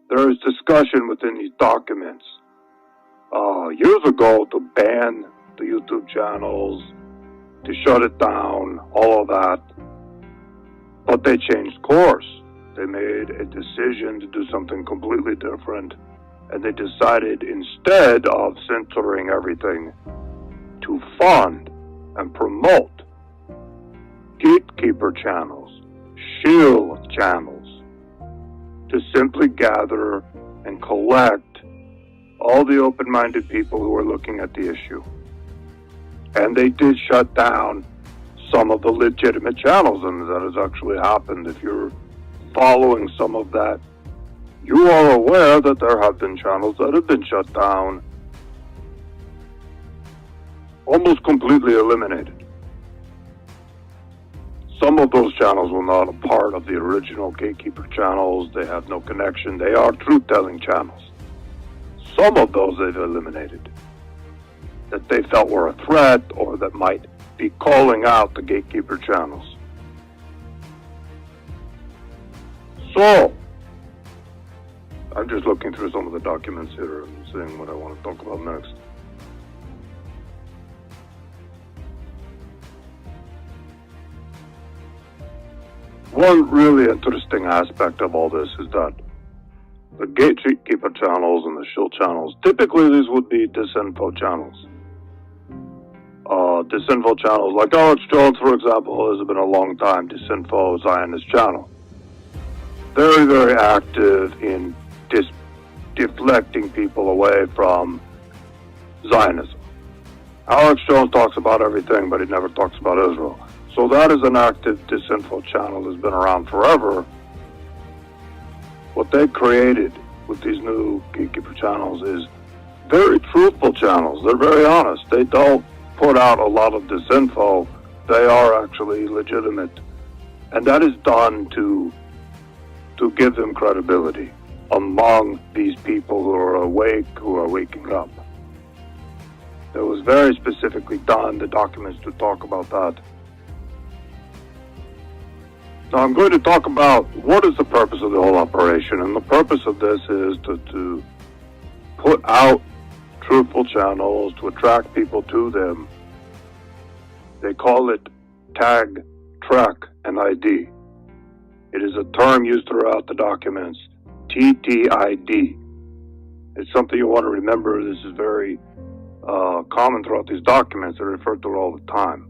there is discussion within these documents years ago to ban the YouTube channels, to shut it down, all of that. But they changed course. They made a decision to do something completely different, and they decided, instead of censoring everything, to fund and promote gatekeeper channels, shield channels, to simply gather and collect all the open-minded people who are looking at the issue. And they did shut down some of the legitimate channels, and that has actually happened. If you're following some of that, you are aware that there have been channels that have been shut down, almost completely eliminated. Some of those channels were not a part of the original gatekeeper channels. They have no connection. They are truth-telling channels. Some of those they've eliminated that they felt were a threat or that might be calling out the gatekeeper channels. So, I'm just looking through some of the documents here and seeing what I want to talk about next. One really interesting aspect of all this is that the gatekeeper channels and the shield channels, typically these would be disinfo channels. Disinfo channels, like Alex Jones, for example, has been a long time disinfo Zionist channel. Very, very active in deflecting people away from Zionism. Alex Jones talks about everything, but he never talks about Israel. So that is an active disinfo channel that's been around forever. What they created with these new gatekeeper channels is very truthful channels. They're very honest. They don't put out a lot of disinfo. They are actually legitimate. And that is done to give them credibility among these people who are awake, who are waking up. It was very specifically done, the documents to talk about that. Now I'm going to talk about what is the purpose of the whole operation, and the purpose of this is to put out truthful channels, to attract people to them. They call it tag, track, and ID. It is a term used throughout the documents, TTID. It's something you want to remember. This is very common throughout these documents. They refer to it all the time.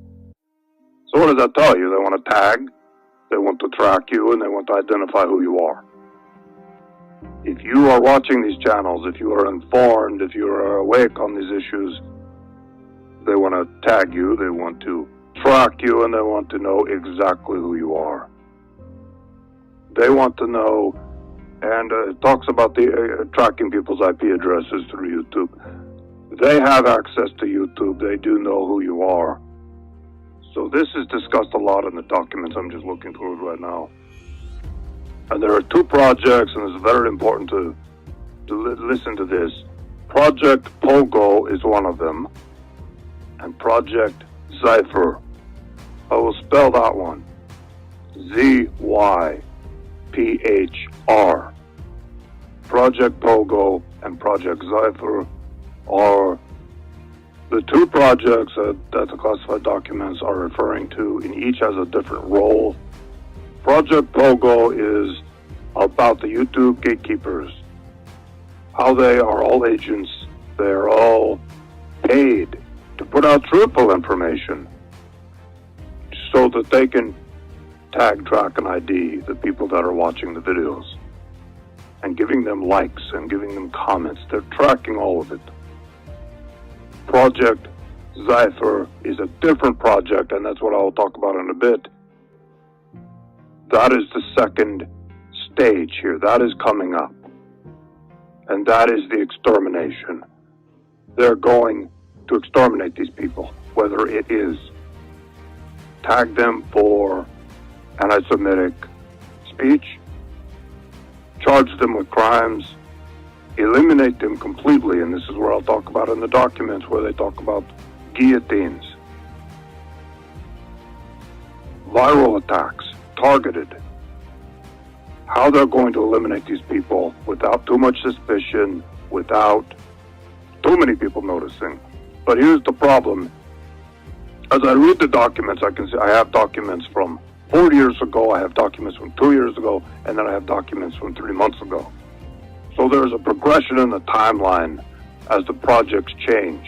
So what does that tell you? They want to tag, they want to track you, and they want to identify who you are. If you are watching these channels, if you are informed, if you are awake on these issues, they want to tag you, they want to track you, and they want to know exactly who you are. They want to know, and it talks about the tracking people's IP addresses through YouTube. They have access to YouTube. They do know who you are. So this is discussed a lot in the documents. I'm just looking through it right now. And there are two projects, and it's very important to listen to this. Project Pogo is one of them, and Project Zypher. I will spell that one. ZYPHR. Project Pogo and Project Zypher are the two projects that the classified documents are referring to, and each has a different role. Project Pogo is about the YouTube gatekeepers, how they are all agents. They are all paid to put out truthful information so that they can tag, track, and ID the people that are watching the videos and giving them likes and giving them comments. They're tracking all of it. Project Zypher is a different project, and that's what I'll talk about in a bit. That is the second stage here. That is coming up. And that is the extermination. They're going to exterminate these people, whether it is tag them for anti-Semitic speech, charge them with crimes, eliminate them completely, and this is where I'll talk about in the documents where they talk about guillotines, viral attacks, targeted, how they're going to eliminate these people without too much suspicion, without too many people noticing. But here's the problem. As I read the documents, I can see I have documents from 4 years ago, I have documents from 2 years ago, and then I have documents from 3 months ago. So there's a progression in the timeline as the projects change.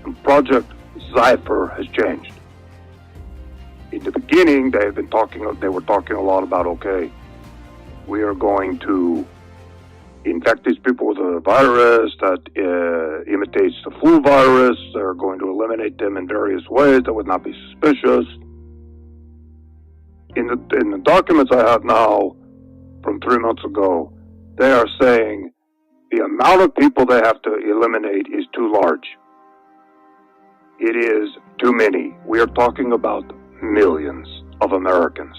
And Project Zephyr has changed. In the beginning, they were talking a lot about, okay, we are going to infect these people with a virus that imitates the flu virus. They're going to eliminate them in various ways that would not be suspicious. In the documents I have now from 3 months ago, they are saying the amount of people they have to eliminate is too large. It is too many. We are talking about millions of Americans.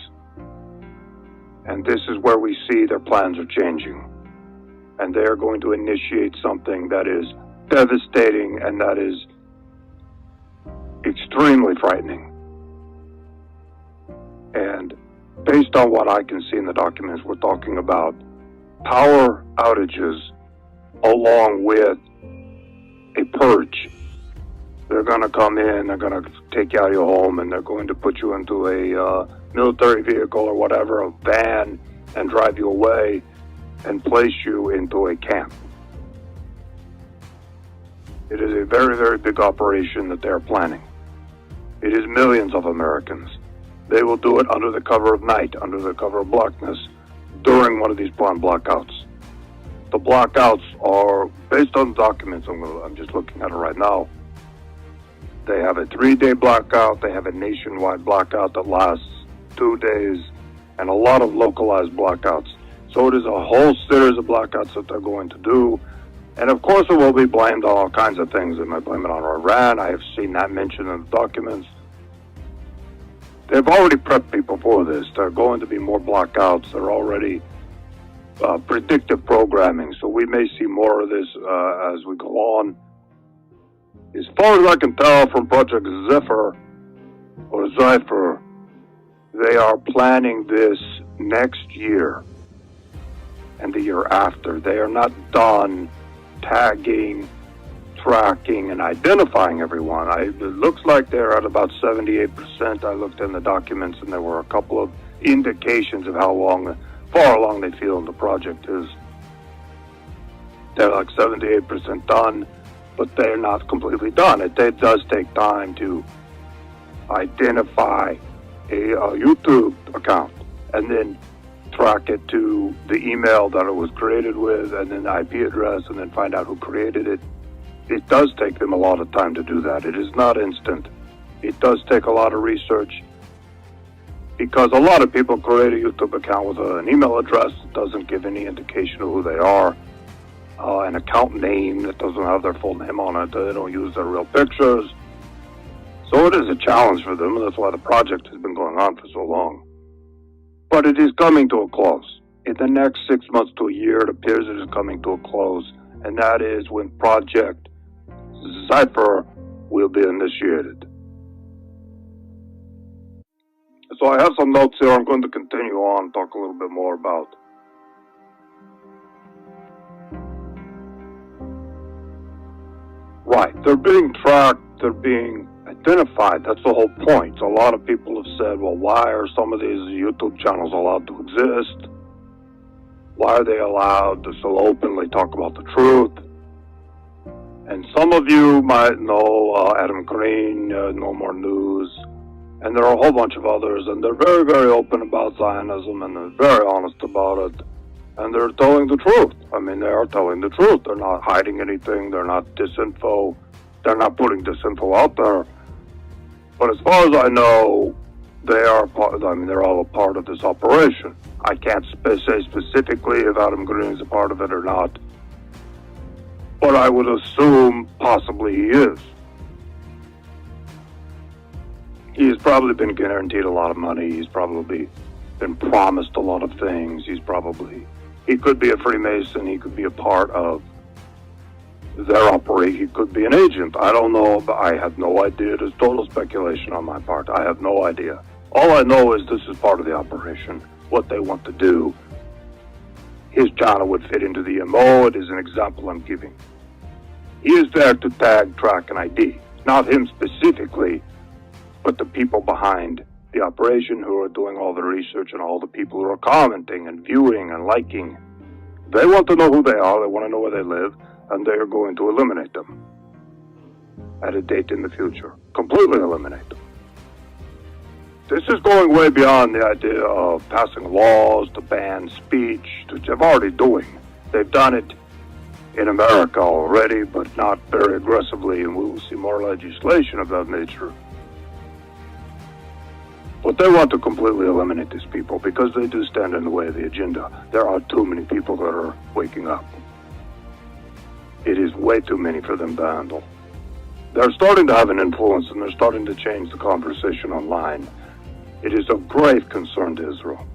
And this is where we see their plans are changing. And they are going to initiate something that is devastating and that is extremely frightening. And based on what I can see in the documents, we're talking about power outages along with a purge. They're going to come in, they're going to take you out of your home, and they're going to put you into a military vehicle or whatever, a van, and drive you away and place you into a camp. It is a very, very big operation that they're planning. It is millions of Americans. They will do it under the cover of night, under the cover of blackness, during one of these planned blackouts. The blackouts are based on documents. I'm just looking at it right now. They have a 3-day blackout. They have a nationwide blackout that lasts 2 days, and a lot of localized blackouts. So it is a whole series of blackouts that they're going to do. And of course it will be blamed on all kinds of things. They might blame it on Iran. I have seen that mentioned in the documents. They've already prepped people for this. There are going to be more blackouts. They're already predictive programming. So we may see more of this as we go on. As far as I can tell from Project Zephyr, they are planning this next year and the year after. They are not done tagging, tracking, and identifying everyone. It looks like they're at about 78%. I looked in the documents, and there were a couple of indications of how far along they feel the project is. They're like 78% done, but they're not completely done. It does take time to identify a YouTube account and then track it to the email that it was created with, and then the IP address, and then find out who created it. It does take them a lot of time to do that. It is not instant. It does take a lot of research, because a lot of people create a YouTube account with an email address that doesn't give any indication of who they are, an account name that doesn't have their full name on it. They don't use their real pictures. So it is a challenge for them, and that's why the project has been going on for so long. But it is coming to a close. In the next 6 months to a year, it appears it is coming to a close, and that is when Project Zephyr will be initiated. So I have some notes here. I'm going to continue on, talk a little bit more about. Right, they're being tracked, they're being identified. That's the whole point. So a lot of people have said, well, why are some of these YouTube channels allowed to exist? Why are they allowed to so openly talk about the truth? And some of you might know Adam Green, No More News, and there are a whole bunch of others, and they're very, very open about Zionism, and they're very honest about it, and they're telling the truth. I mean, they are telling the truth. They're not hiding anything. They're not disinfo. They're not putting disinfo out there. But as far as I know, they're all a part of this operation. I can't say specifically if Adam Green is a part of it or not, but I would assume possibly he is. He's probably been guaranteed a lot of money. He's probably been promised a lot of things. He could be a Freemason. He could be a part of their operation. He could be an agent. I don't know, but I have no idea. It is total speculation on my part. I have no idea. All I know is this is part of the operation, what they want to do. his channel would fit into the MO. It is an example I'm giving. He is there to tag, track, and ID. Not him specifically, but the people behind the operation who are doing all the research and all the people who are commenting and viewing and liking. They want to know who they are, they want to know where they live, and they are going to eliminate them at a date in the future. Completely eliminate them. This is going way beyond the idea of passing laws to ban speech, which they're already doing. They've done it in America already, but not very aggressively, and we will see more legislation of that nature. But they want to completely eliminate these people because they do stand in the way of the agenda. There are too many people that are waking up. It is way too many for them to handle. They're starting to have an influence, and they're starting to change the conversation online. It is of grave concern to Israel.